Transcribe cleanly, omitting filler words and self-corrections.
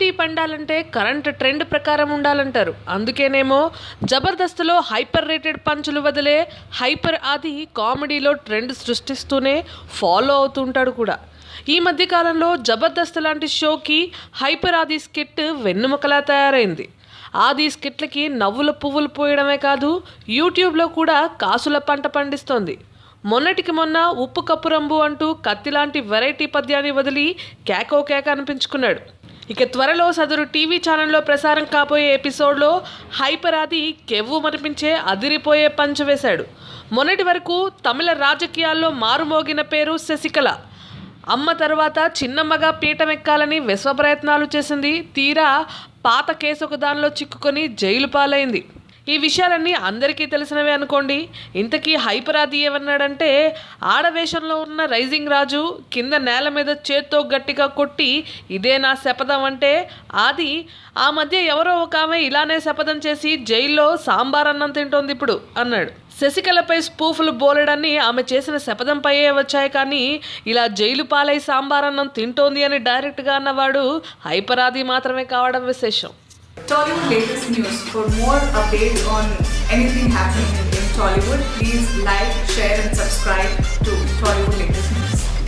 Comedy పండాలంటే current trend ప్రకారం ఉండాలంటారు. అందుకేనేమో జబర్దస్త్లో హైపర్ రేటెడ్ పంచులు వదిలే హైపర్ ఆది కామెడీలో ట్రెండ్ సృష్టిస్తూనే ఫాలో అవుతుంటాడు కూడా. ఈ మధ్యకాలంలో జబర్దస్త్ లాంటి షోకి హైపర్ ఆది స్కిట్ వెన్నెముకలా తయారైంది. ఆది స్కిట్లకి నవ్వుల పువ్వులు పోయడమే కాదు, యూట్యూబ్లో కూడా కాసుల పంట పండిస్తోంది. మొన్నటికి మొన్న ఉప్పు కప్పు రంబు అంటూ కత్తిలాంటి వెరైటీ పద్యాన్ని వదిలి కేకో కేక అనిపించుకున్నాడు. ఇక త్వరలో సదరు టీవీ ఛానల్లో ప్రసారం కాబోయే ఎపిసోడ్లో హైపర్ ఆది కెవ్వు మనిపించే అదిరిపోయే పంచ్ వేశాడు. మొన్నటి వరకు తమిళ రాజకీయాల్లో మారుమోగిన పేరు శశికళ. అమ్మ తర్వాత చిన్నమ్మగా పీఠం ఎక్కాలని విశ్వ ప్రయత్నాలు చేసింది. తీరా పాత కేసు ఒక దానిలో చిక్కుకొని జైలు పాలైంది. ఈ విషయాలన్నీ అందరికీ తెలిసినవే అనుకోండి. ఇంతకీ హైపర్ ఆది ఏమన్నాడంటే, ఆడవేషంలో ఉన్న రైజింగ్ రాజు కింద నేల మీద చేత్తో గట్టిగా కొట్టి ఇదే నా శపథం అంటే, ఆది ఆ మధ్య ఎవరో ఒక ఆమె ఇలానే శపథం చేసి జైల్లో సాంబార్ అన్నం తింటోంది ఇప్పుడు అన్నాడు. శశికళపై స్పూఫ్లు బోలెడన్ని ఆమె చేసిన శపథంపైయే వచ్చాయి, కానీ ఇలా జైలు పాలై సాంబార్ అన్నం తింటోంది అని డైరెక్ట్గా అన్నవాడు హైపర్ ఆది మాత్రమే కావడం విశేషం. Tollywood latest news. For more updates on anything happening in Tollywood, please like, share and subscribe to Tollywood latest.